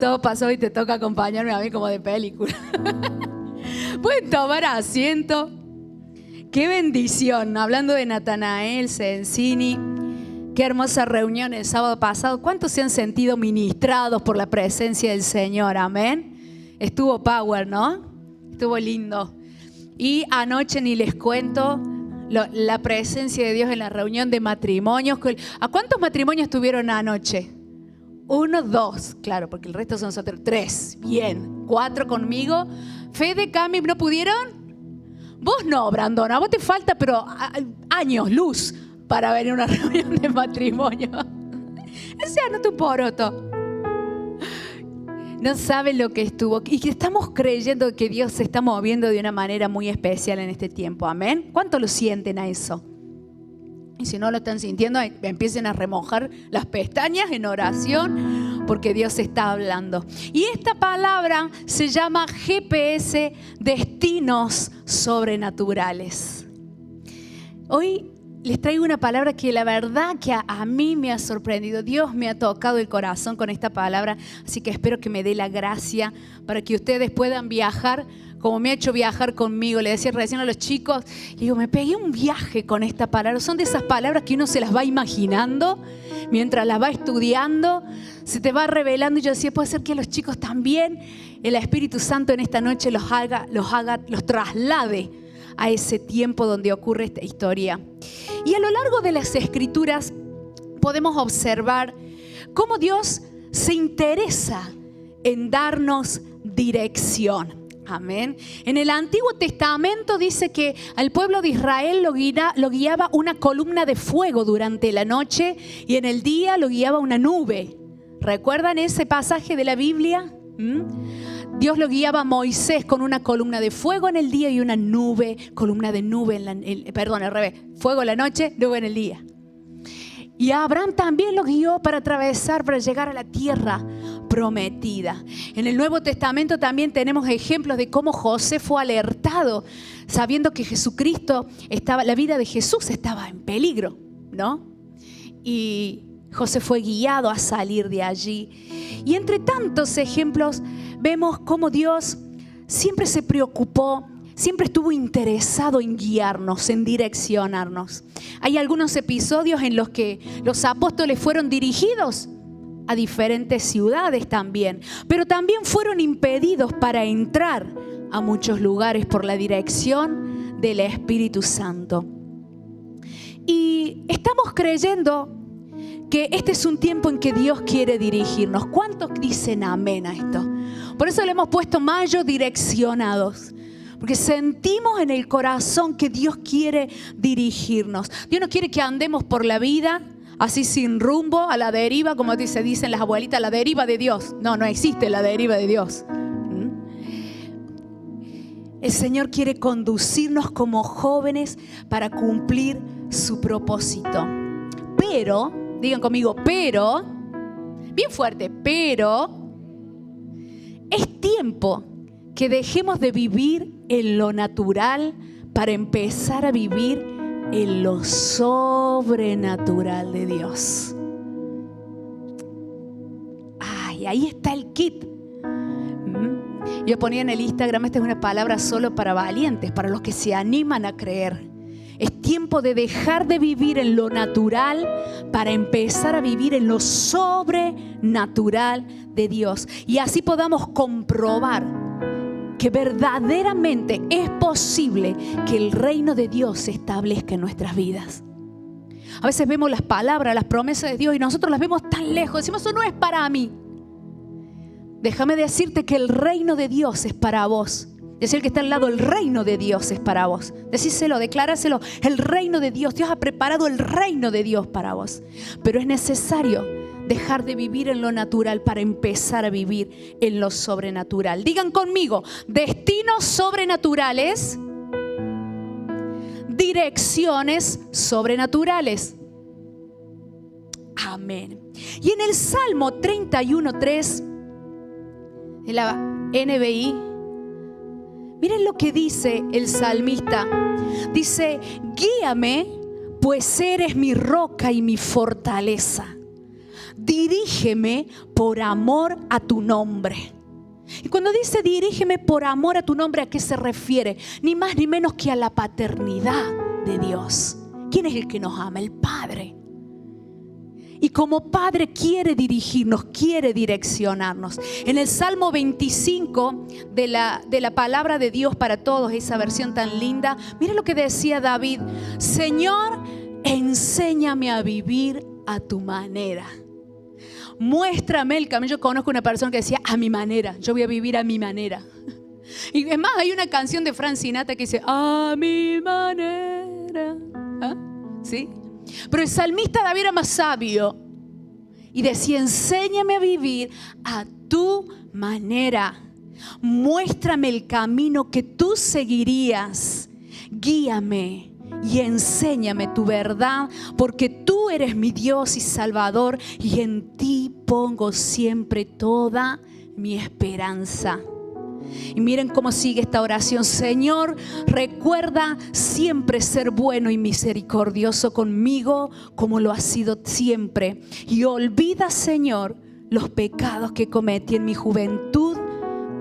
Todo pasó y te toca acompañarme a mí como de película. Pueden tomar asiento. Qué bendición. Hablando de Natanael Sensini, qué hermosa reunión el sábado pasado. ¿Cuántos se han sentido ministrados por la presencia del Señor? Amén. Estuvo power, ¿no? Estuvo lindo. Y anoche ni les cuento la presencia de Dios en la reunión de matrimonios. ¿A cuántos matrimonios tuvieron anoche? 1, 2, claro, porque el resto son nosotros. 3, bien. 4 conmigo. Fede, Cami, ¿no pudieron? Vos no, Brandona, a vos te falta, pero años, luz, para venir a una reunión de matrimonio. O sea, no tu poroto. No saben lo que estuvo. Y que estamos creyendo que Dios se está moviendo de una manera muy especial en este tiempo. Amén. ¿Cuánto lo sienten a eso? Y si no lo están sintiendo, empiecen a remojar las pestañas en oración, porque Dios está hablando. Y esta palabra se llama GPS, destinos sobrenaturales. Hoy les traigo una palabra que la verdad que a mí me ha sorprendido. Dios me ha tocado el corazón con esta palabra, así que espero que me dé la gracia para que ustedes puedan viajar como me ha hecho viajar conmigo. Le decía recién a los chicos, le digo, me pegué un viaje con esta palabra. Son de esas palabras que uno se las va imaginando mientras las va estudiando, se te va revelando. Y yo decía, puede ser que los chicos también, el Espíritu Santo en esta noche los traslade a ese tiempo donde ocurre esta historia. Y a lo largo de las Escrituras podemos observar cómo Dios se interesa en darnos dirección. Amén. En el Antiguo Testamento dice que al pueblo de Israel lo guiaba una columna de fuego durante la noche y en el día lo guiaba una nube. ¿Recuerdan ese pasaje de la Biblia? Dios lo guiaba a Moisés con una columna de fuego en el día y una nube, columna de nube, al revés, fuego en la noche, nube en el día. Y a Abraham también lo guió para llegar a la tierra prometida. En el Nuevo Testamento también tenemos ejemplos de cómo José fue alertado, sabiendo que la vida de Jesús estaba en peligro, ¿no? Y José fue guiado a salir de allí. Y entre tantos ejemplos vemos cómo Dios siempre se preocupó, siempre estuvo interesado en guiarnos, en direccionarnos. Hay algunos episodios en los que los apóstoles fueron dirigidos a diferentes ciudades también, pero también fueron impedidos para entrar a muchos lugares por la dirección del Espíritu Santo. Y estamos creyendo que este es un tiempo en que Dios quiere dirigirnos. ¿Cuántos dicen amén a esto? Por eso le hemos puesto Mayo Direccionados. Porque sentimos en el corazón que Dios quiere dirigirnos. Dios no quiere que andemos por la vida así sin rumbo, a la deriva, como dicen las abuelitas, la deriva de Dios. No existe la deriva de Dios. El Señor quiere conducirnos como jóvenes para cumplir su propósito. Pero, digan conmigo, pero, bien fuerte, pero es tiempo que dejemos de vivir en lo natural para empezar a vivir en lo sobrenatural de Dios. Ay, ahí está el kit. Yo ponía en el Instagram, esta es una palabra solo para valientes, para los que se animan a creer. Es tiempo de dejar de vivir en lo natural para empezar a vivir en lo sobrenatural de Dios. Y así podamos comprobar que verdaderamente es posible que el reino de Dios se establezca en nuestras vidas. A veces vemos las palabras, las promesas de Dios y nosotros las vemos tan lejos. Decimos, eso no es para mí. Déjame decirte que el reino de Dios es para vos. Decir que está al lado, el reino de Dios es para vos. Decíselo, decláraselo. El reino de Dios. Dios ha preparado el reino de Dios para vos. Pero es necesario dejar de vivir en lo natural para empezar a vivir en lo sobrenatural. Digan conmigo, destinos sobrenaturales, direcciones sobrenaturales. Amén. Y en el Salmo 31:3 de la NBI, miren lo que dice el salmista. Dice, guíame, pues eres mi roca y mi fortaleza. dirígeme por amor a tu nombre. Y cuando dice dirígeme por amor a tu nombre, ¿a qué se refiere? Ni más ni menos que a la paternidad de Dios. ¿Quién es el que nos ama? El Padre. Y como Padre quiere dirigirnos, quiere direccionarnos. En el Salmo 25 de la palabra de Dios para todos, esa versión tan linda, mira lo que decía David: Señor, enséñame a vivir a tu manera. Muéstrame el camino. Yo conozco una persona que decía a mi manera, yo voy a vivir a mi manera. Y es más, hay una canción de Frank Sinatra que dice a mi manera. ¿Ah? ¿Sí? Pero el salmista David era más sabio y decía: enséñame a vivir a tu manera. Muéstrame el camino que tú seguirías. Guíame y enséñame tu verdad, porque tú eres mi Dios y Salvador, y en ti pongo siempre toda mi esperanza. Y miren cómo sigue esta oración: Señor, recuerda siempre ser bueno y misericordioso conmigo, como lo has sido siempre. Y olvida, Señor, los pecados que cometí en mi juventud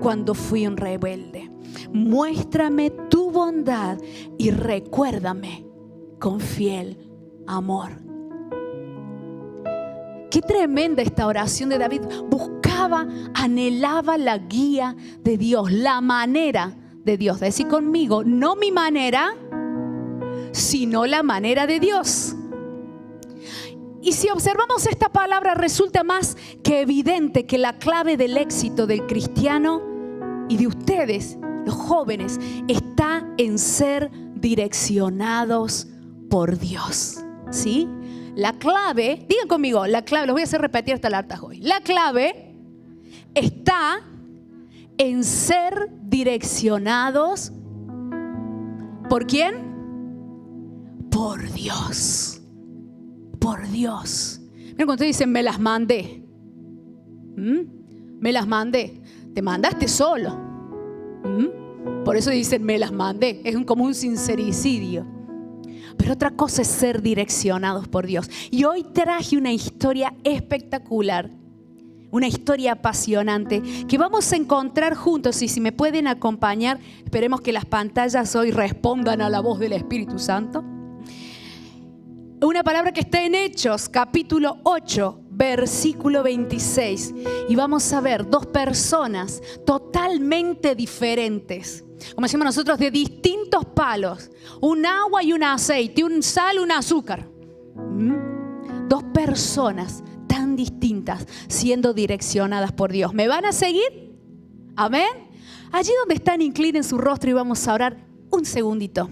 cuando fui un rebelde. Muéstrame tu bondad y recuérdame con fiel amor. Qué tremenda esta oración de David. Buscaba, anhelaba la guía de Dios, la manera de Dios. Decí conmigo: no mi manera, sino la manera de Dios. Y si observamos esta palabra, resulta más que evidente que la clave del éxito del cristiano y de ustedes, los jóvenes, está en ser direccionados por Dios. ¿Sí? La clave, digan conmigo, la clave, los voy a hacer repetir hasta el hartazgo hoy. La clave está en ser direccionados ¿por quién? Por Dios. Por Dios. Miren cuando ustedes dicen me las mandé. Me las mandé. Te mandaste solo. Por eso dicen me las mandé. Es como un sincericidio. Pero otra cosa es ser direccionados por Dios. Y hoy traje una historia espectacular, una historia apasionante que vamos a encontrar juntos. Y si me pueden acompañar, esperemos que las pantallas hoy respondan a la voz del Espíritu Santo. Una palabra que está en Hechos, capítulo 8, versículo 26. Y vamos a ver dos personas totalmente diferentes. Como decimos nosotros, de distintos palos. Un agua y un aceite, un sal, un azúcar. Dos personas tan distintas siendo direccionadas por Dios. ¿Me van a seguir? Amén. Allí donde están, inclinen su rostro y vamos a orar un segundito.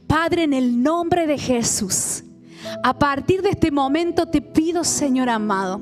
Padre, en el nombre de Jesús, a partir de este momento te pido, Señor amado,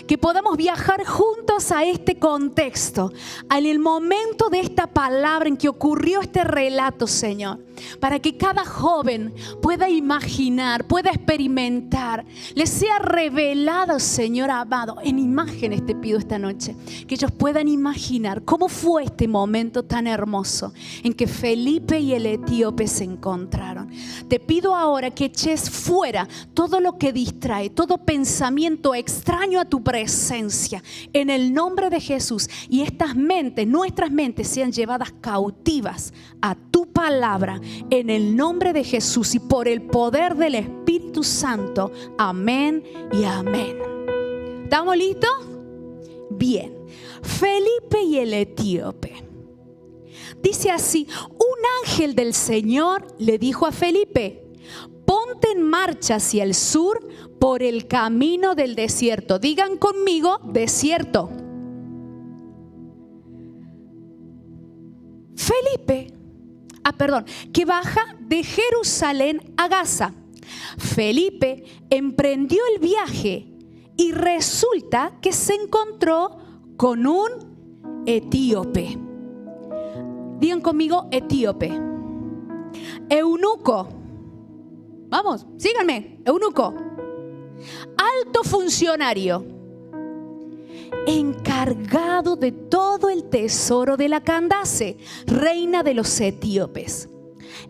que podamos viajar juntos a este contexto, en el momento de esta palabra en que ocurrió este relato, Señor, para que cada joven pueda imaginar, pueda experimentar, les sea revelado, Señor amado, en imágenes te pido esta noche, que ellos puedan imaginar cómo fue este momento tan hermoso en que Felipe y el etíope se encontraron. Te pido ahora que eches fuera todo lo que distrae, todo pensamiento extraño a tu presencia, en el nombre de Jesús, y estas mentes, nuestras mentes, sean llevadas cautivas a tu palabra, en el nombre de Jesús y por el poder del Espíritu Santo. Amén y amén. ¿Estamos listos? Bien. Felipe y el etíope. Dice así: un ángel del Señor le dijo a Felipe: ponte en marcha hacia el sur por el camino del desierto. Digan conmigo: desierto. Felipe, que baja de Jerusalén a Gaza. Felipe emprendió el viaje y resulta que se encontró con un etíope. Digan conmigo: etíope. Eunuco. Vamos, síganme. Eunuco. Alto funcionario, encargado de todo el tesoro de la Candace, reina de los etíopes.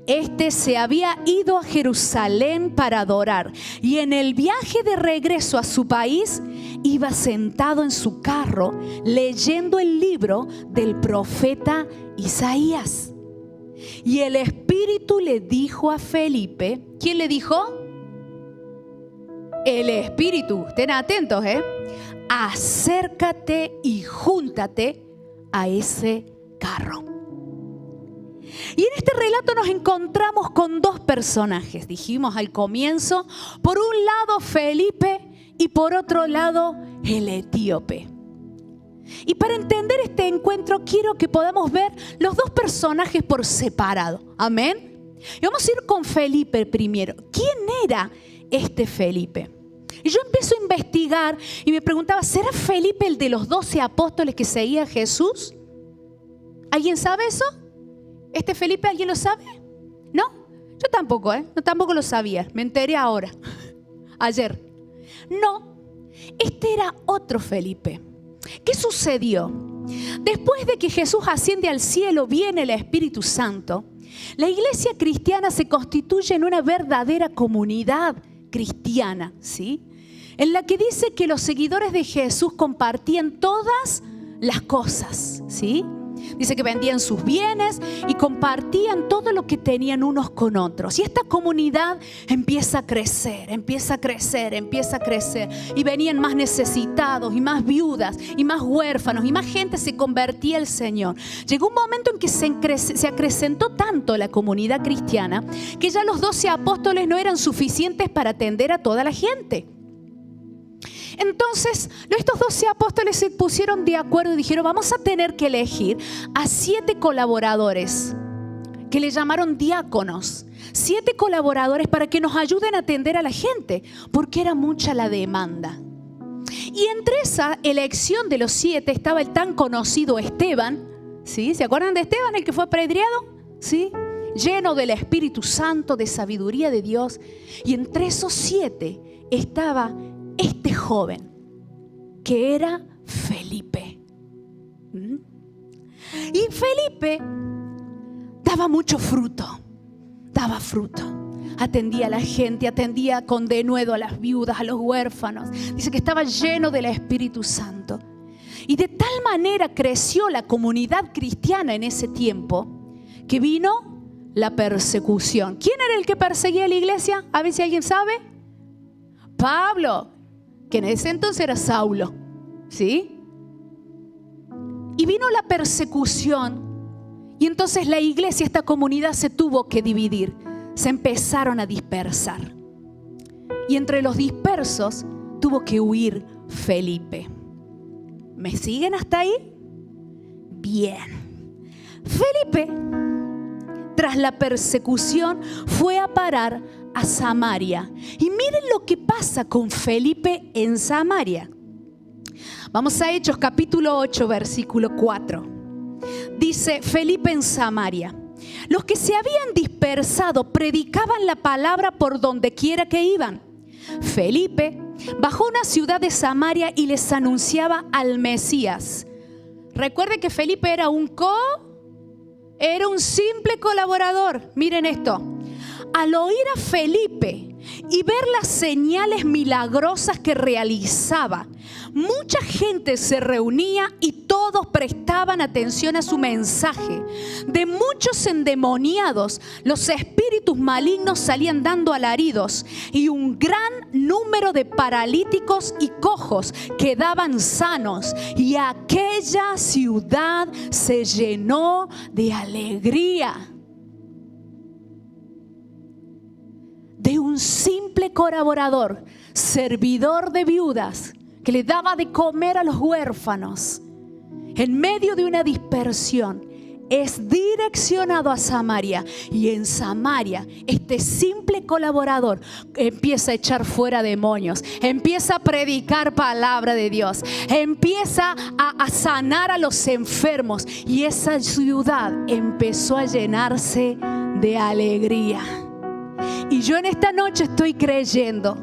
Este se había ido a Jerusalén para adorar, y en el viaje de regreso a su país iba sentado en su carro leyendo el libro del profeta Isaías. Y el Espíritu le dijo a Felipe, ¿quién le dijo? El Espíritu, estén atentos, acércate y júntate a ese carro. Y en este relato nos encontramos con dos personajes, dijimos al comienzo, por un lado Felipe y por otro lado el etíope. Y para entender este encuentro quiero que podamos ver los dos personajes por separado, amén. Y vamos a ir con Felipe primero. ¿Quién era este Felipe? Y yo empiezo a investigar y me preguntaba, ¿será Felipe el de los 12 apóstoles que seguía a Jesús? ¿Alguien sabe eso? ¿Este Felipe alguien lo sabe? ¿No? Yo tampoco, no, tampoco lo sabía. Me enteré ahora, ayer. No, este era otro Felipe. ¿Qué sucedió? Después de que Jesús asciende al cielo, viene el Espíritu Santo. La iglesia cristiana se constituye en una verdadera comunidad cristiana, ¿sí? En la que dice que los seguidores de Jesús compartían todas las cosas, ¿sí? Dice que vendían sus bienes y compartían todo lo que tenían unos con otros. Y esta comunidad empieza a crecer, empieza a crecer, empieza a crecer. Y venían más necesitados y más viudas y más huérfanos y más gente se convertía al Señor. Llegó un momento en que se acrecentó tanto la comunidad cristiana que ya los 12 apóstoles no eran suficientes para atender a toda la gente. Entonces, estos 12 apóstoles se pusieron de acuerdo y dijeron, vamos a tener que elegir a 7 colaboradores, que le llamaron diáconos. 7 colaboradores para que nos ayuden a atender a la gente, porque era mucha la demanda. Y entre esa elección de los 7 estaba el tan conocido Esteban, ¿sí? ¿Se acuerdan de Esteban, el que fue apedreado? ¿Sí? Lleno del Espíritu Santo, de sabiduría de Dios. Y entre esos 7 estaba este joven, que era Felipe. Y Felipe daba mucho fruto, daba fruto. Atendía a la gente, atendía con denuedo a las viudas, a los huérfanos. Dice que estaba lleno del Espíritu Santo. Y de tal manera creció la comunidad cristiana en ese tiempo, que vino la persecución. ¿Quién era el que perseguía a la iglesia? A ver si alguien sabe. Pablo, que en ese entonces era Saulo, ¿sí? Y vino la persecución y entonces la iglesia, esta comunidad se tuvo que dividir. Se empezaron a dispersar. Y entre los dispersos tuvo que huir Felipe. ¿Me siguen hasta ahí? Bien. Felipe, tras la persecución, fue a parar a Samaria. Y miren lo que pasa con Felipe en Samaria. Vamos a Hechos capítulo 8, versículo 4. Dice, Felipe en Samaria. Los que se habían dispersado predicaban la palabra por donde quiera que iban. Felipe bajó a una ciudad de Samaria y les anunciaba al Mesías. Recuerde que Felipe era un simple colaborador. Miren esto. Al oír a Felipe y ver las señales milagrosas que realizaba, mucha gente se reunía y todos prestaban atención a su mensaje. De muchos endemoniados, los espíritus malignos salían dando alaridos y un gran número de paralíticos y cojos quedaban sanos. Y aquella ciudad se llenó de alegría. De un simple colaborador, servidor de viudas, que le daba de comer a los huérfanos, en medio de una dispersión, es direccionado a Samaria. Y en Samaria, este simple colaborador empieza a echar fuera demonios, empieza a predicar palabra de Dios, empieza a sanar a los enfermos. Y esa ciudad empezó a llenarse de alegría. Y yo en esta noche estoy creyendo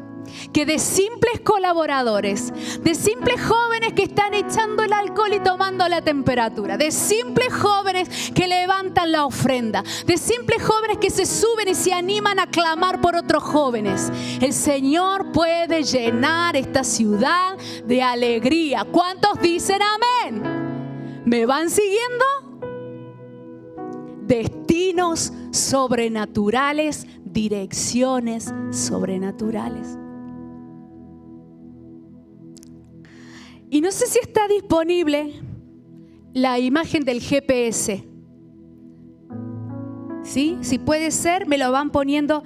que de simples colaboradores, de simples jóvenes que están echando el alcohol y tomando la temperatura, de simples jóvenes que levantan la ofrenda, de simples jóvenes que se suben y se animan a clamar por otros jóvenes, el Señor puede llenar esta ciudad de alegría. ¿Cuántos dicen amén? ¿Me van siguiendo? Destinos sobrenaturales, direcciones sobrenaturales. Y no sé si está disponible la imagen del GPS. ¿Sí? Si puede ser, me lo van poniendo.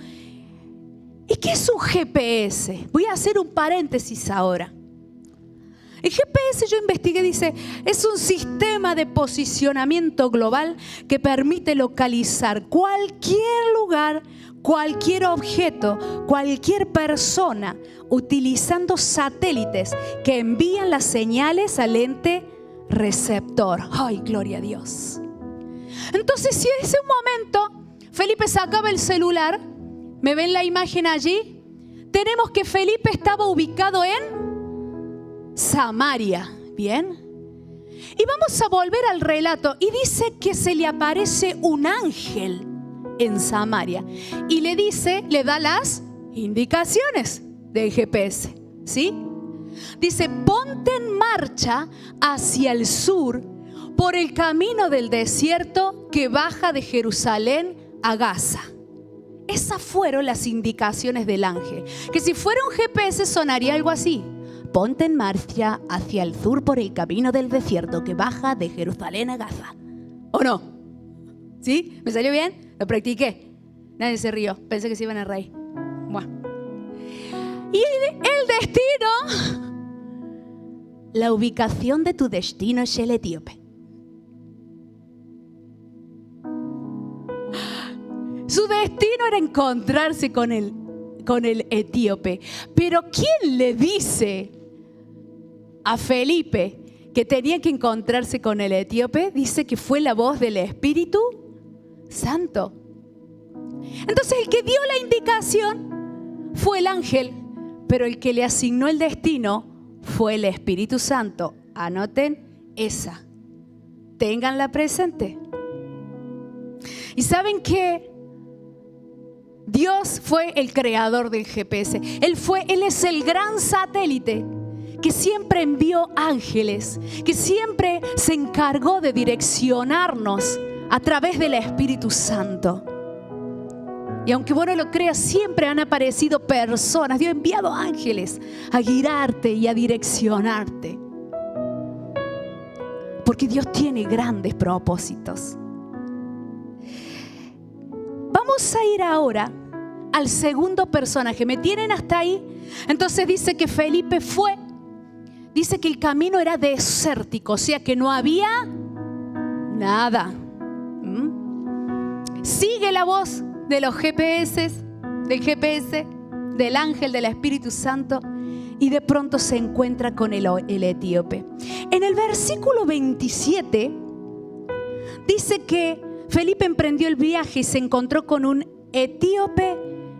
¿Y qué es un GPS? Voy a hacer un paréntesis ahora. El GPS, yo investigué, dice, es un sistema de posicionamiento global que permite localizar cualquier lugar, cualquier objeto, cualquier persona, utilizando satélites que envían las señales al ente receptor. ¡Ay, gloria a Dios! Entonces, si en ese momento Felipe sacaba el celular, ¿me ven la imagen allí? Tenemos que Felipe estaba ubicado en Samaria, ¿bien? Y vamos a volver al relato. Y dice que se le aparece un ángel en Samaria y le dice, le da las indicaciones del GPS, ¿sí? Dice, ponte en marcha hacia el sur por el camino del desierto que baja de Jerusalén a Gaza. Esas fueron las indicaciones del ángel, que si fuera un GPS sonaría algo así: ponte en marcha hacia el sur por el camino del desierto que baja de Jerusalén a Gaza. ¿O no? ¿Sí? ¿Me salió bien? Lo practiqué. Nadie se rió. Pensé que se iban a reír. Bueno. Y el destino, la ubicación de tu destino es el etíope. Su destino era encontrarse con el etíope. Pero ¿quién le dice a Felipe que tenía que encontrarse con el etíope? Dice que fue la voz del Espíritu Santo. Entonces el que dio la indicación fue el ángel, pero el que le asignó el destino fue el Espíritu Santo. Anoten esa, ténganla presente. Y saben que Dios fue el creador del GPS. Él es el gran satélite que siempre envió ángeles, que siempre se encargó de direccionarnos a través del Espíritu Santo. Y aunque vos no lo creas, siempre han aparecido personas. Dios ha enviado ángeles a guiarte y a direccionarte. Porque Dios tiene grandes propósitos. Vamos a ir ahora al segundo personaje. ¿Me tienen hasta ahí? Entonces dice que Felipe fue. Dice que el camino era desértico, o sea que no había nada. Sigue la voz de los GPS, del GPS, del ángel, del Espíritu Santo, y de pronto se encuentra con el etíope. En el versículo 27 dice que Felipe emprendió el viaje y se encontró con un etíope,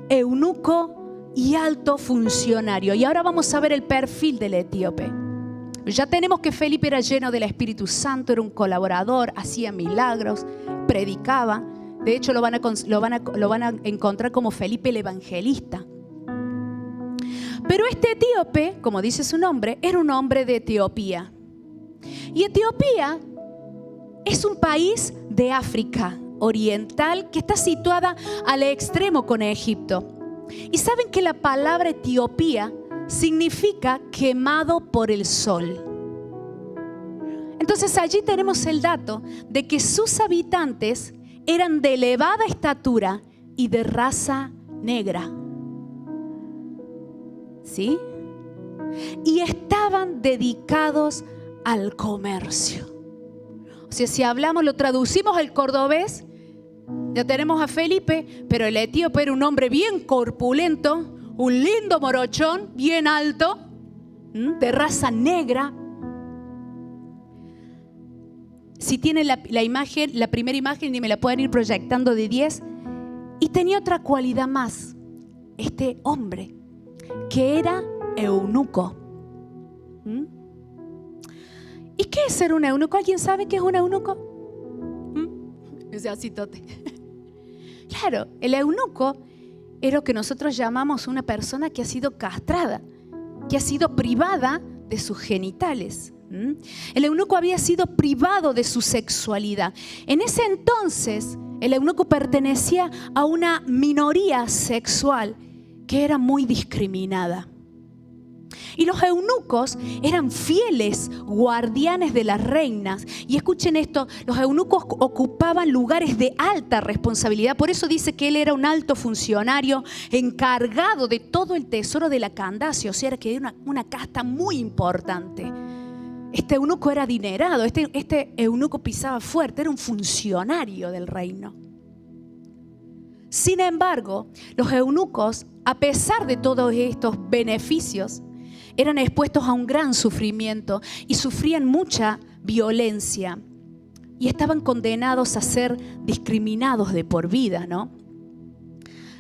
eunuco y alto funcionario. Y ahora vamos a ver el perfil del etíope. Ya tenemos que Felipe era lleno del Espíritu Santo, era un colaborador, hacía milagros, predicaba. De hecho, lo van a encontrar como Felipe el Evangelista. Pero este etíope, como dice su nombre, era un hombre de Etiopía. Y Etiopía es un país de África oriental que está situada al extremo con Egipto. Y saben que la palabra Etiopía significa quemado por el sol. Entonces allí tenemos el dato de que sus habitantes eran de elevada estatura y de raza negra. ¿Sí? Y estaban dedicados al comercio. O sea, si hablamos, lo traducimos al cordobés, ya tenemos a Felipe, pero el etíope era un hombre bien corpulento, un lindo morochón, bien alto, de raza negra. Si tienen la imagen, la primera imagen, y me la pueden ir proyectando de 10. Y tenía otra cualidad más, este hombre, que era eunuco. ¿Y qué es ser un eunuco? ¿Alguien sabe qué es un eunuco? Ese asitote. Claro, el eunuco era lo que nosotros llamamos una persona que ha sido castrada, que ha sido privada de sus genitales. El eunuco había sido privado de su sexualidad. En ese entonces, el eunuco pertenecía a una minoría sexual que era muy discriminada. Y los eunucos eran fieles guardianes de las reinas. Y escuchen esto, los eunucos ocupaban lugares de alta responsabilidad. Por eso dice que él era un alto funcionario encargado de todo el tesoro de la Candace. O sea, que era una casta muy importante. Este eunuco era adinerado, este eunuco pisaba fuerte, era un funcionario del reino. Sin embargo, los eunucos, a pesar de todos estos beneficios, eran expuestos a un gran sufrimiento y sufrían mucha violencia y estaban condenados a ser discriminados de por vida, ¿no?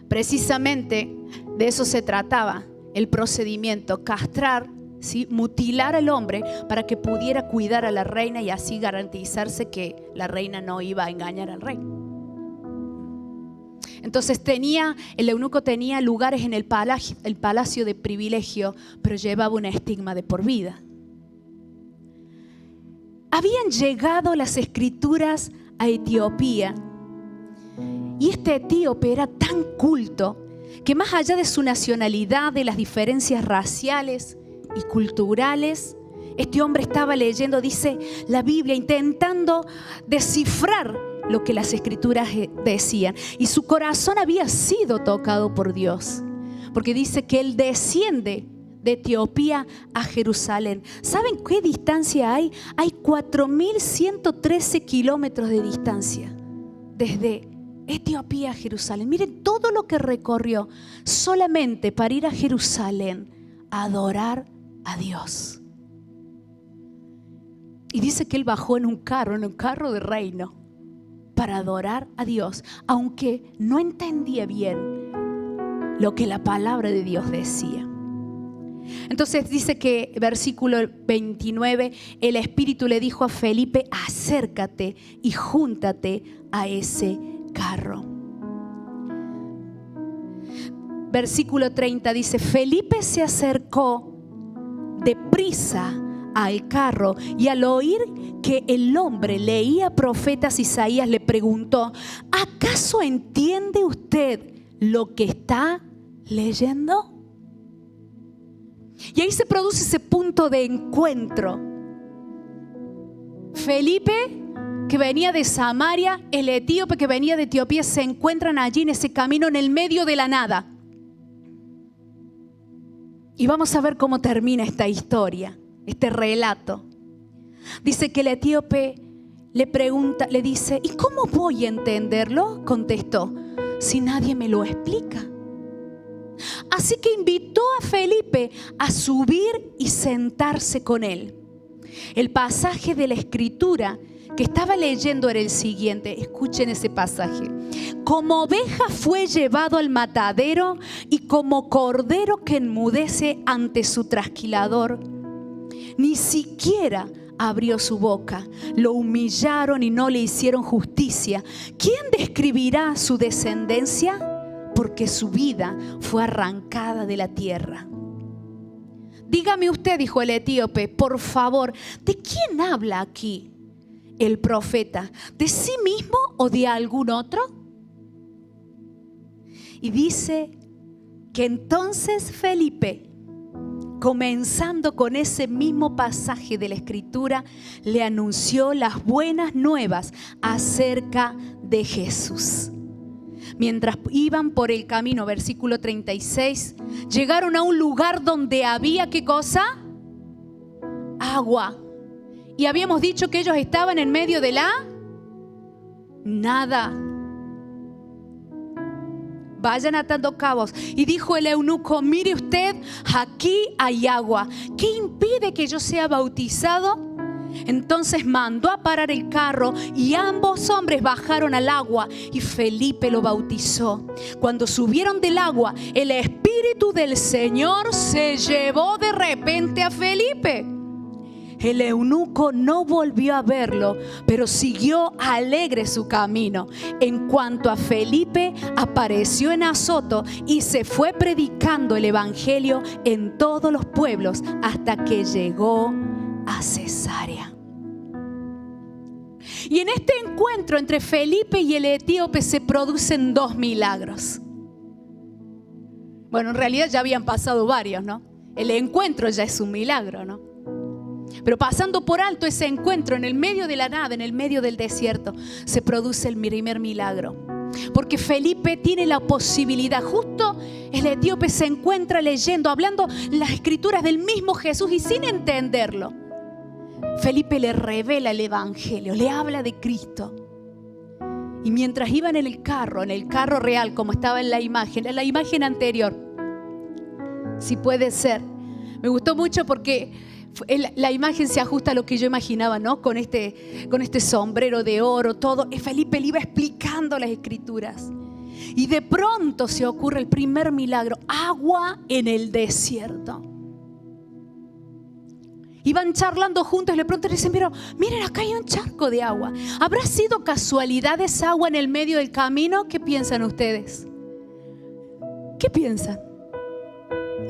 Precisamente de eso se trataba el procedimiento, castrar, ¿sí? Mutilar al hombre para que pudiera cuidar a la reina y así garantizarse que la reina no iba a engañar al rey. Entonces el eunuco tenía lugares en el palacio de privilegio, pero llevaba un estigma de por vida. Habían llegado las escrituras a Etiopía y este etíope era tan culto que más allá de su nacionalidad, de las diferencias raciales y culturales, este hombre estaba leyendo, dice la Biblia, intentando descifrar lo que las escrituras decían. Y su corazón había sido tocado por Dios, porque dice que él desciende de Etiopía a Jerusalén. ¿Saben qué distancia hay? Hay 4.113 kilómetros de distancia desde Etiopía a Jerusalén. Miren todo lo que recorrió solamente para ir a Jerusalén a adorar a Dios. Y dice que él bajó en un carro de reino para adorar a Dios, aunque no entendía bien lo que la palabra de Dios decía. Entonces dice que versículo 29, el Espíritu le dijo a Felipe: acércate y júntate a ese carro. Versículo 30 dice: Felipe se acercó deprisa al carro y al oír que el hombre leía profetas Isaías le preguntó: ¿acaso entiende usted lo que está leyendo? Y ahí se produce ese punto de encuentro. Felipe, que venía de Samaria, el etíope que venía de Etiopía, se encuentran allí en ese camino en el medio de la nada. Y vamos a ver cómo termina esta historia, este relato. Dice que el etíope le pregunta, le dice: ¿y cómo voy a entenderlo? Contestó: si nadie me lo explica. Así que invitó a Felipe a subir y sentarse con él. El pasaje de la escritura que estaba leyendo era el siguiente. Escuchen ese pasaje. Como oveja fue llevado al matadero y como cordero que enmudece ante su trasquilador, ni siquiera abrió su boca. Lo humillaron y no le hicieron justicia. ¿Quién describirá su descendencia? Porque su vida fue arrancada de la tierra. Dígame usted, dijo el etíope, por favor, ¿de quién habla aquí el profeta? ¿De sí mismo o de algún otro? Y dice que entonces Felipe, comenzando con ese mismo pasaje de la escritura, le anunció las buenas nuevas acerca de Jesús. Mientras iban por el camino, versículo 36, llegaron a un lugar donde había, ¿qué cosa? Agua. Y habíamos dicho que ellos estaban en medio de la nada. Vayan atando cabos. Y dijo el eunuco: mire usted, aquí hay agua. ¿Qué impide que yo sea bautizado? Entonces mandó a parar el carro y ambos hombres bajaron al agua y Felipe lo bautizó. Cuando subieron del agua, el Espíritu del Señor se llevó de repente a Felipe. El eunuco no volvió a verlo, pero siguió alegre su camino. En cuanto a Felipe, apareció en Azoto y se fue predicando el evangelio en todos los pueblos hasta que llegó a Cesarea. Y en este encuentro entre Felipe y el etíope se producen 2 milagros. Bueno, en realidad ya habían pasado varios, ¿no? El encuentro ya es un milagro, ¿no? Pero pasando por alto ese encuentro en el medio de la nada, en el medio del desierto, se produce el primer milagro. Porque Felipe tiene la posibilidad, justo el etíope se encuentra leyendo, hablando las escrituras del mismo Jesús y sin entenderlo. Felipe le revela el evangelio, le habla de Cristo. Y mientras iban en el carro real, como estaba en la imagen anterior, si puede ser, me gustó mucho porque la imagen se ajusta a lo que yo imaginaba, ¿no? Con este sombrero de oro, todo. Y Felipe le iba explicando las escrituras. Y de pronto se ocurre el primer milagro: agua en el desierto. Iban charlando juntos y de pronto le dicen: miren, acá hay un charco de agua. ¿Habrá sido casualidad esa agua en el medio del camino? ¿Qué piensan ustedes? ¿Qué piensan?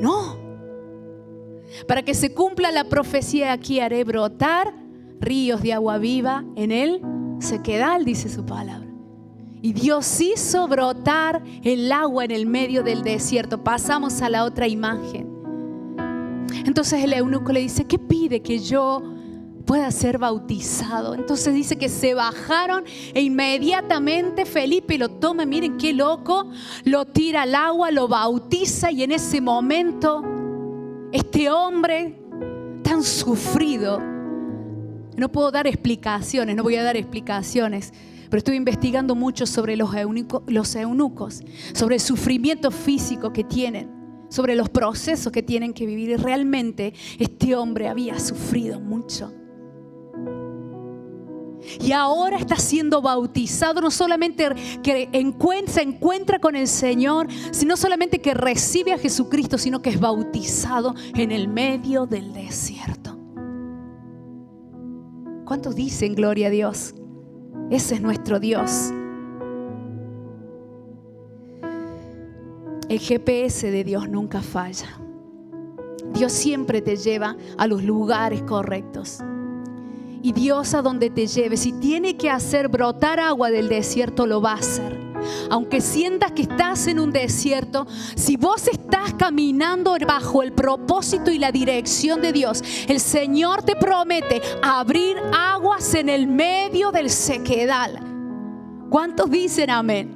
No. Para que se cumpla la profecía, aquí haré brotar ríos de agua viva en el sequedal, dice su palabra. Y Dios hizo brotar el agua en el medio del desierto. Pasamos a la otra imagen. Entonces el eunuco le dice: ¿qué pide que yo pueda ser bautizado? Entonces dice que se bajaron e inmediatamente Felipe lo toma, miren qué loco, lo tira al agua, lo bautiza, y en ese momento este hombre tan sufrido, no puedo dar explicaciones, no voy a dar explicaciones, pero estuve investigando mucho sobre los eunucos, sobre el sufrimiento físico que tienen, sobre los procesos que tienen que vivir. Y realmente este hombre había sufrido mucho. Y ahora está siendo bautizado, no solamente que se encuentra con el Señor, sino solamente que recibe a Jesucristo, sino que es bautizado en el medio del desierto. ¿Cuántos dicen gloria a Dios? Ese es nuestro Dios. El GPS de Dios nunca falla. Dios siempre te lleva a los lugares correctos. Y Dios, a donde te lleve, si tiene que hacer brotar agua del desierto, lo va a hacer. Aunque sientas que estás en un desierto, si vos estás caminando bajo el propósito y la dirección de Dios, el Señor te promete abrir aguas en el medio del sequedal. ¿Cuántos dicen amén?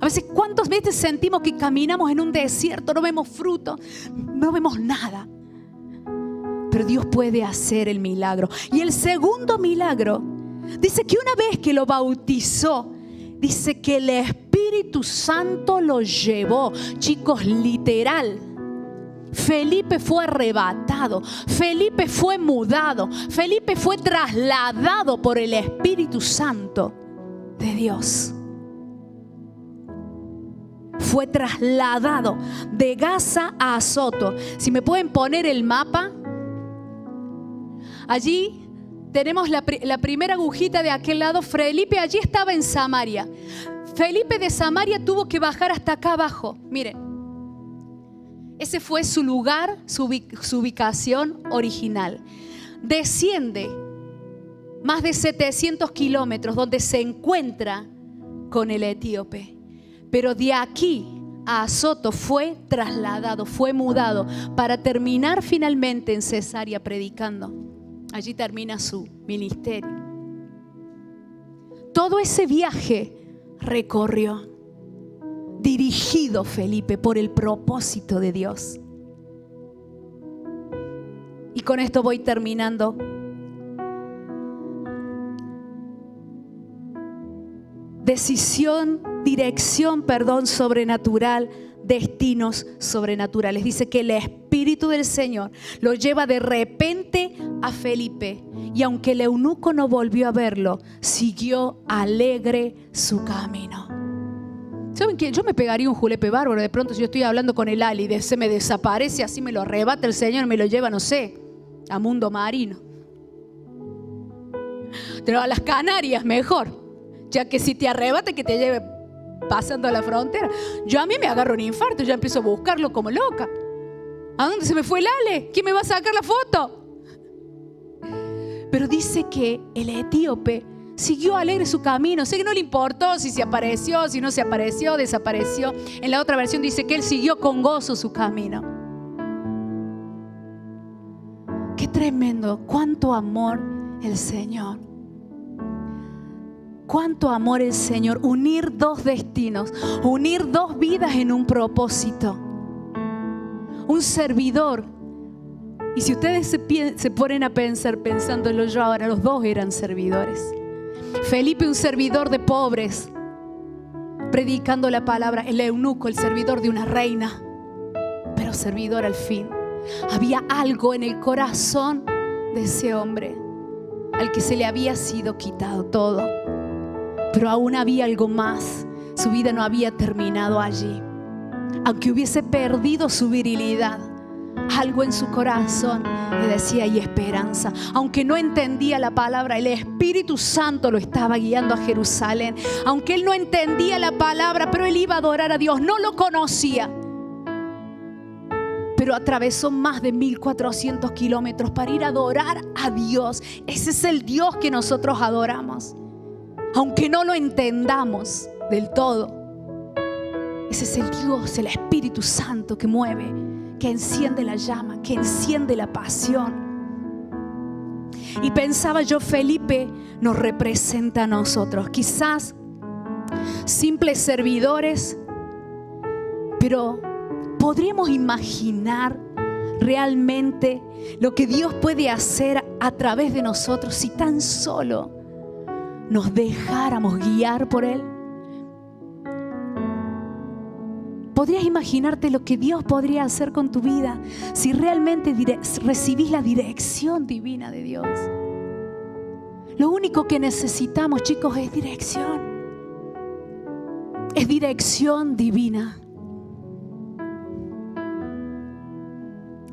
A veces, ¿cuántas veces sentimos que caminamos en un desierto? No vemos fruto, no vemos nada. Pero Dios puede hacer el milagro. Y el segundo milagro, dice que una vez que lo bautizó, dice que el Espíritu Santo lo llevó. Chicos, literal. Felipe fue arrebatado, Felipe fue mudado, Felipe fue trasladado por el Espíritu Santo de Dios. Fue trasladado de Gaza a Azoto. Si me pueden poner el mapa. Allí tenemos la primera agujita de aquel lado. Felipe allí estaba en Samaria. Felipe de Samaria tuvo que bajar hasta acá abajo. Miren, ese fue su lugar, su ubicación original. Desciende más de 700 kilómetros donde se encuentra con el etíope. Pero de aquí a Azoto fue trasladado, fue mudado para terminar finalmente en Cesarea predicando. Allí termina su ministerio. Todo ese viaje recorrió, dirigido Felipe por el propósito de Dios. Y con esto voy terminando. Dirección sobrenatural, destinos sobrenaturales. Dice que el Espíritu del Señor lo lleva de repente a Felipe Y aunque el eunuco no volvió a verlo, siguió alegre su camino. ¿Saben qué? Yo me pegaría un julepe bárbaro. De pronto, si yo estoy hablando con el Ali, se me desaparece, así me lo arrebata el Señor y me lo lleva, no sé, a mundo marino. Pero a las Canarias mejor, ya que si te arrebata, que te lleve pasando a la frontera. Yo a mí me agarro un infarto, ya empiezo a buscarlo como loca. ¿A dónde se me fue el Ale? ¿Quién me va a sacar la foto? Pero dice que el etíope siguió alegre su camino. Sé que no le importó si se apareció, si no se apareció, desapareció. En la otra versión dice que él siguió con gozo su camino. Qué tremendo, cuánto amor el Señor. Cuánto amor el Señor. Unir dos destinos, unir dos vidas en un propósito. Un servidor. Y si ustedes se ponen a pensar, pensándolo yo ahora, los dos eran servidores. Felipe, un servidor de pobres, predicando la palabra. El eunuco, el servidor de una reina, pero servidor al fin. Había algo en el corazón de ese hombre al que se le había sido quitado todo, pero aún había algo más. Su vida no había terminado allí. Aunque hubiese perdido su virilidad, algo en su corazón le decía: hay esperanza. Aunque no entendía la palabra, el Espíritu Santo lo estaba guiando a Jerusalén. Aunque él no entendía la palabra, pero él iba a adorar a Dios. No lo conocía, pero atravesó más de 1400 kilómetros para ir a adorar a Dios. Ese es el Dios que nosotros adoramos, aunque no lo entendamos del todo. Ese es el Dios, el Espíritu Santo que mueve, que enciende la llama, que enciende la pasión. Y pensaba yo, Felipe nos representa a nosotros, quizás simples servidores, pero podríamos imaginar realmente lo que Dios puede hacer a través de nosotros si tan solo nos dejáramos guiar por Él. ¿Podrías imaginarte lo que Dios podría hacer con tu vida si realmente recibís la dirección divina de Dios? Lo único que necesitamos, chicos, es dirección. Es dirección divina.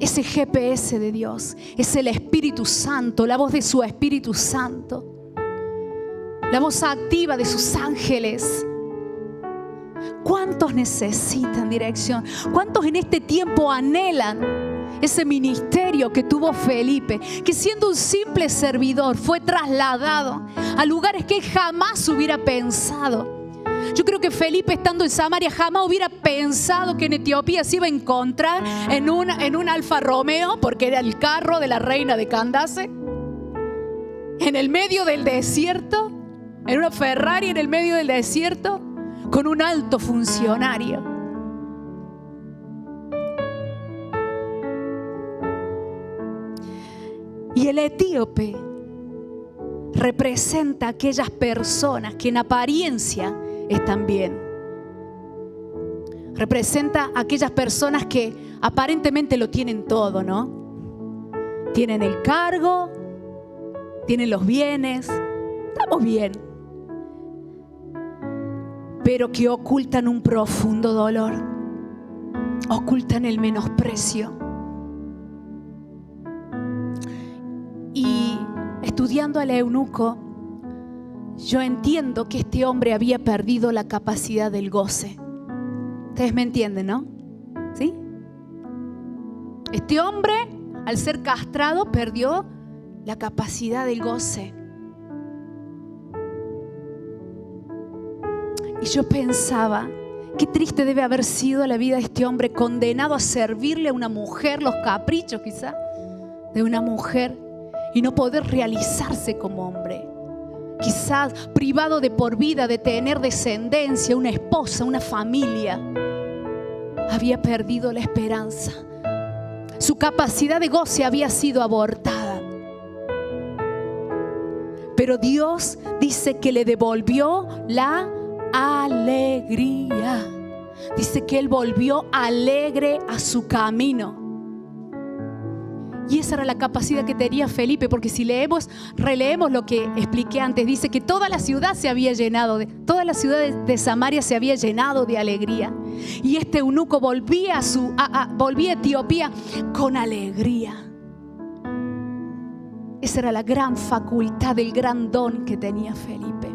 Ese GPS de Dios es el Espíritu Santo, la voz de su Espíritu Santo, la voz activa de sus ángeles. ¿Cuántos necesitan dirección? ¿Cuántos en este tiempo anhelan ese ministerio que tuvo Felipe, que siendo un simple servidor fue trasladado a lugares que él jamás hubiera pensado? Yo creo que Felipe, estando en Samaria, jamás hubiera pensado que en Etiopía se iba a encontrar en un Alfa Romeo, porque era el carro de la reina de Candace, en el medio del desierto, en una Ferrari en el medio del desierto, con un alto funcionario. Y el etíope representa a aquellas personas que en apariencia están bien. Representa a aquellas personas que aparentemente lo tienen todo, ¿no? Tienen el cargo, tienen los bienes, estamos bien, pero que ocultan un profundo dolor, ocultan el menosprecio. Y estudiando al eunuco, yo entiendo que este hombre había perdido la capacidad del goce. Ustedes me entienden, ¿no? ¿Sí? Este hombre, al ser castrado, perdió la capacidad del goce. Y yo pensaba, qué triste debe haber sido la vida de este hombre, condenado a servirle a una mujer, los caprichos quizá de una mujer, y no poder realizarse como hombre. Quizás privado de por vida de tener descendencia, una esposa, una familia. Había perdido la esperanza. Su capacidad de goce había sido abortada. Pero Dios dice que le devolvió la alegría. Dice que él volvió alegre a su camino. Y esa era la capacidad que tenía Felipe, porque si releemos lo que expliqué antes, dice que toda la ciudad toda la ciudad de Samaria se había llenado de alegría. Y este eunuco volvía volvía a Etiopía con alegría. Esa era la gran facultad, el gran don que tenía Felipe.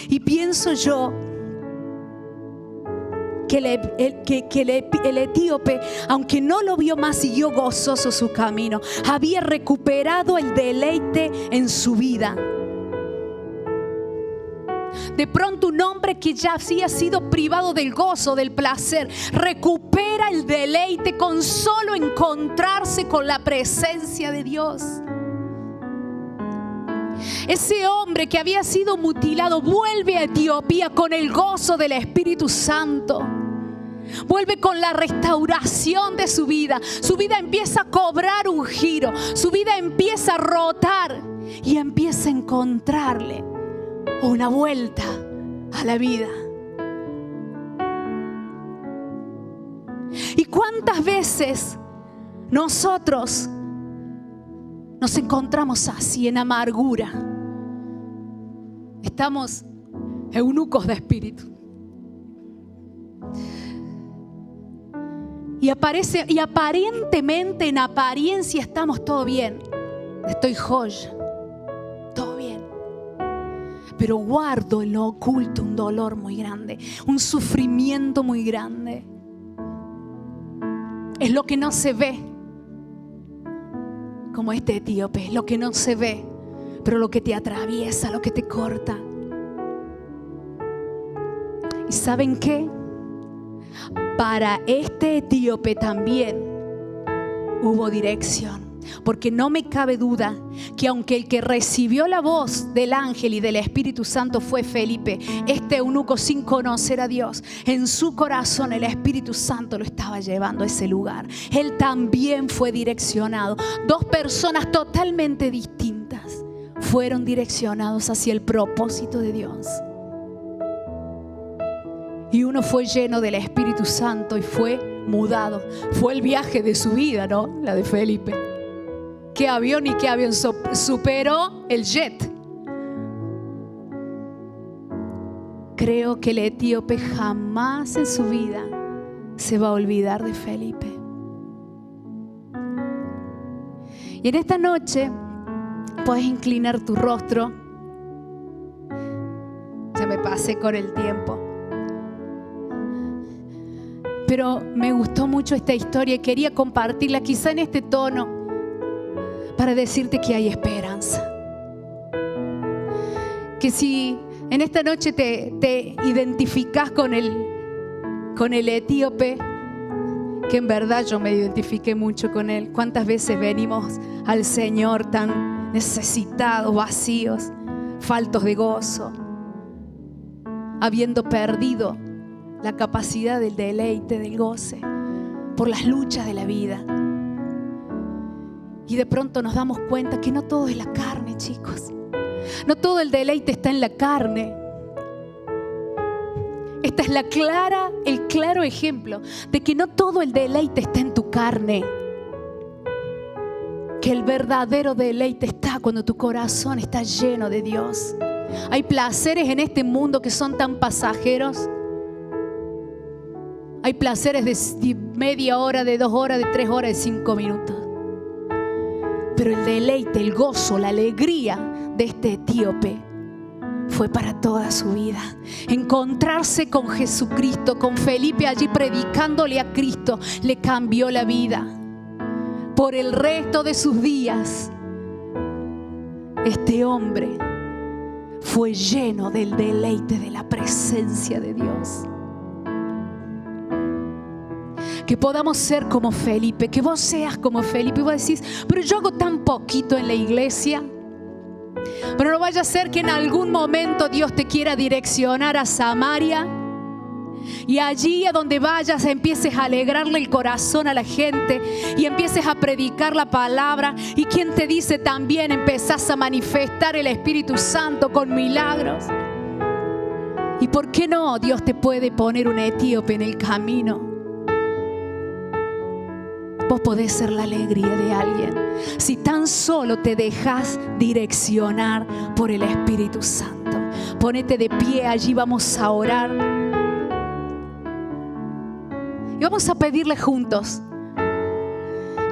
Y pienso yo que el etíope, aunque no lo vio más, siguió gozoso su camino. Había recuperado el deleite en su vida. De pronto un hombre que ya había sido privado del gozo, del placer, recupera el deleite con solo encontrarse con la presencia de Dios. Ese hombre que había sido mutilado vuelve a Etiopía con el gozo del Espíritu Santo. Vuelve con la restauración de su vida. Su vida empieza a cobrar un giro. Su vida empieza a rotar y empieza a encontrarle una vuelta a la vida. ¿Y cuántas veces nosotros nos encontramos así, en amargura? Estamos eunucos de espíritu. Y aparentemente, en apariencia, estamos todo bien. Estoy joya, todo bien. Pero guardo en lo oculto un dolor muy grande, un sufrimiento muy grande. Es lo que no se ve, como este etíope, lo que no se ve, pero lo que te atraviesa, lo que te corta. ¿Y saben qué? Para este etíope también hubo dirección, porque no me cabe duda que aunque el que recibió la voz del ángel y del Espíritu Santo fue Felipe, este eunuco, sin conocer a Dios, en su corazón el Espíritu Santo lo estaba llevando a ese lugar. Él también fue direccionado. Dos personas totalmente distintas fueron direccionados hacia el propósito de Dios. Y uno fue lleno del Espíritu Santo y fue mudado. Fue el viaje de su vida, ¿no? La de Felipe. ¿Qué avión y qué avión superó el jet? Creo que el etíope jamás en su vida se va a olvidar de Felipe. Y en esta noche puedes inclinar tu rostro. Ya me pasé con el tiempo. Pero me gustó mucho esta historia y quería compartirla quizá en este tono para decirte que hay esperanza. Que si en esta noche te identificas con el etíope, que en verdad yo me identifiqué mucho con él. ¿Cuántas veces venimos al Señor tan necesitados, vacíos, faltos de gozo, habiendo perdido la capacidad del deleite, del goce, por las luchas de la vida? Y de pronto nos damos cuenta que no todo es la carne, chicos. No todo el deleite está en la carne. Esta es el claro ejemplo de que no todo el deleite está en tu carne. Que el verdadero deleite está cuando tu corazón está lleno de Dios. Hay placeres en este mundo que son tan pasajeros. Hay placeres de media hora, de 2 horas, de 3 horas, de 5 minutos. Pero el deleite, el gozo, la alegría de este etíope fue para toda su vida. Encontrarse con Jesucristo, con Felipe allí predicándole a Cristo, le cambió la vida. Por el resto de sus días, este hombre fue lleno del deleite de la presencia de Dios. Que podamos ser como Felipe, que vos seas como Felipe. Y vos decís, pero yo hago tan poquito en la iglesia. Pero no vaya a ser que en algún momento Dios te quiera direccionar a Samaria y allí a donde vayas empieces a alegrarle el corazón a la gente y empieces a predicar la palabra. Y quien te dice también empezás a manifestar el Espíritu Santo con milagros. ¿Y por qué no? Dios te puede poner un etíope en el camino vos podés ser la alegría de alguien si tan solo te dejas direccionar por el Espíritu Santo. Ponete de pie, allí vamos a orar. Y vamos a pedirle juntos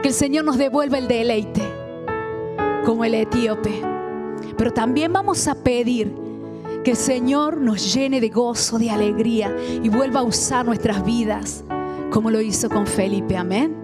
que el Señor nos devuelva el deleite, como el etíope. Pero también vamos a pedir que el Señor nos llene de gozo, de alegría y vuelva a usar nuestras vidas como lo hizo con Felipe. Amén.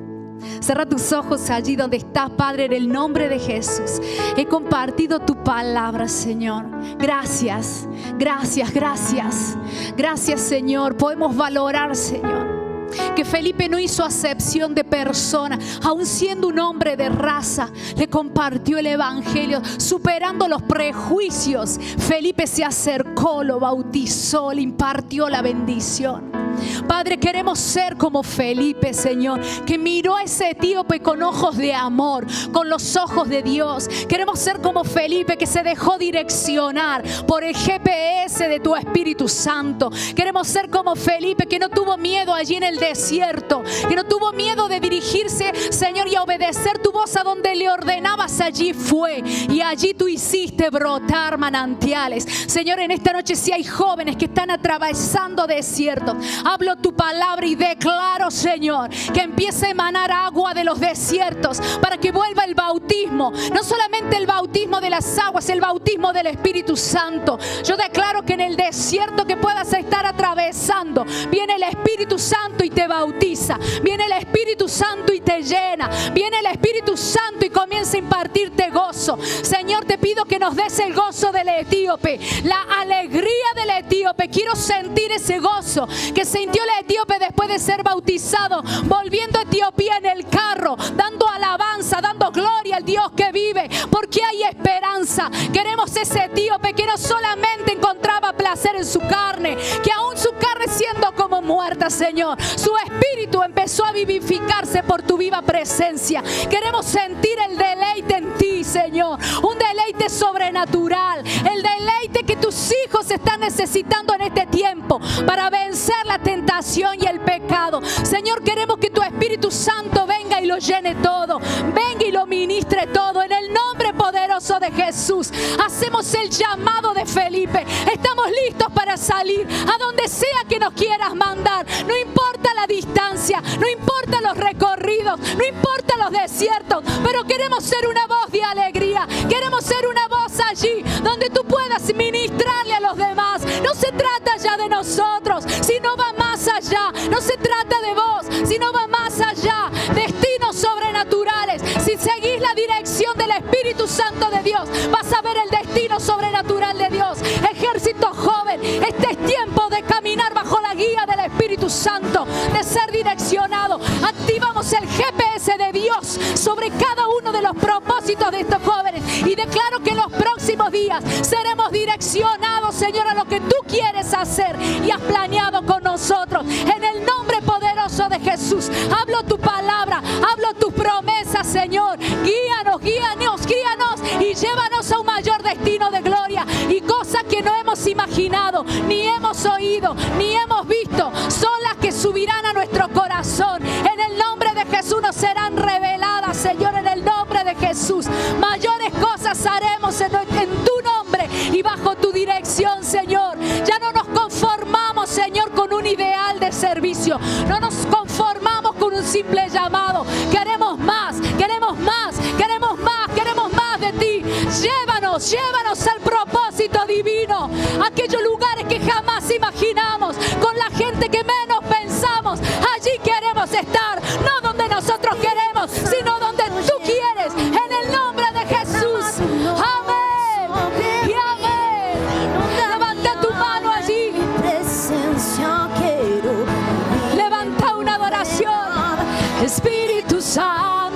Cierra tus ojos allí donde estás, Padre, en el nombre de Jesús. He compartido tu palabra, Señor. Gracias, gracias, gracias. Gracias, Señor. Podemos valorar, Señor, que Felipe no hizo acepción de persona, aun siendo un hombre de raza, le compartió el evangelio, superando los prejuicios. Felipe se acercó, lo bautizó, le impartió la bendición. Padre, queremos ser como Felipe, Señor, que miró a ese etíope con ojos de amor, con los ojos de Dios. Queremos ser como Felipe, que se dejó direccionar por el GPS de tu Espíritu Santo. Queremos ser como Felipe, que no tuvo miedo allí en el desierto, que no tuvo miedo de dirigirse, Señor, y a obedecer tu voz a donde le ordenabas. Allí fue, y allí tú hiciste brotar manantiales. Señor, en esta noche, si hay jóvenes que están atravesando desiertos, hablo tu palabra y declaro, Señor, que empiece a emanar agua de los desiertos para que vuelva el bautismo. No solamente el bautismo de las aguas, el bautismo del Espíritu Santo. Yo declaro que en el desierto que puedas estar atravesando, viene el Espíritu Santo y te bautiza. Viene el Espíritu Santo y te llena. Viene el Espíritu Santo y comienza a impartirte gozo. Señor, te pido que nos des el gozo del etíope, la alegría del etíope. Quiero sentir ese gozo que sintió el etíope después de ser bautizado, volviendo a Etiopía en el carro, dando alabanza, dando gloria al Dios que vive, porque hay esperanza. Queremos ese etíope que no solamente encontraba placer en su carne, que aún su carne siendo como muerta, Señor, su espíritu empezó a vivificarse por tu viva presencia. Queremos sentir el deleite en ti, Señor, un deleite sobrenatural, el deleite que tus hijos están necesitando en este tiempo para vencer la tentación y el pecado. Señor, queremos que tu Espíritu Santo venga y lo llene todo, venga y lo ministre todo. En el nombre poderoso de Jesús, hacemos el llamado de Felipe. Estamos listos para salir a donde sea que nos quieras mandar. No importa la distancia, no importa los recorridos, no importa los desiertos, pero queremos ser una voz de alegría. Queremos ser una voz allí donde tú puedas ministrarle a los demás. No se trata ya de nosotros, sino va más allá. No se trata de vos, sino va más allá. Destinos sobrenaturales. Si seguís la dirección del Espíritu Santo de Dios, vas a ver el destino sobrenatural de Dios. Ejército joven, este es tiempo de caminar bajo la guía del Espíritu Santo, de ser direccionado. Activamos el GPS de Dios sobre cada uno de los propósitos de estos jóvenes y declaro que en los próximos días seremos direccionados, Señor, a lo que tú quieres hacer y has planeado con nosotros. En el nombre poderoso de Jesús, hablo tu palabra, hablo tus promesas, Señor. Guíanos, guíanos, guíanos y llévanos a un mayor destino de gloria y cosas que no hemos imaginado, ni hemos oído, ni hemos visto, son las que subirán a nuestro corazón. En el nombre de Jesús nos serán reveladas, Señor, en el nombre de Jesús. Mayores cosas haremos en tu nombre y bajo tu dirección, Señor. Ya no nos conformamos, Señor, con un ideal de servicio. No nos conformamos con un simple llamado. Queremos más, queremos más, queremos más, queremos más de ti. Llévanos al propósito divino, a aquellos lugares que jamás imaginamos.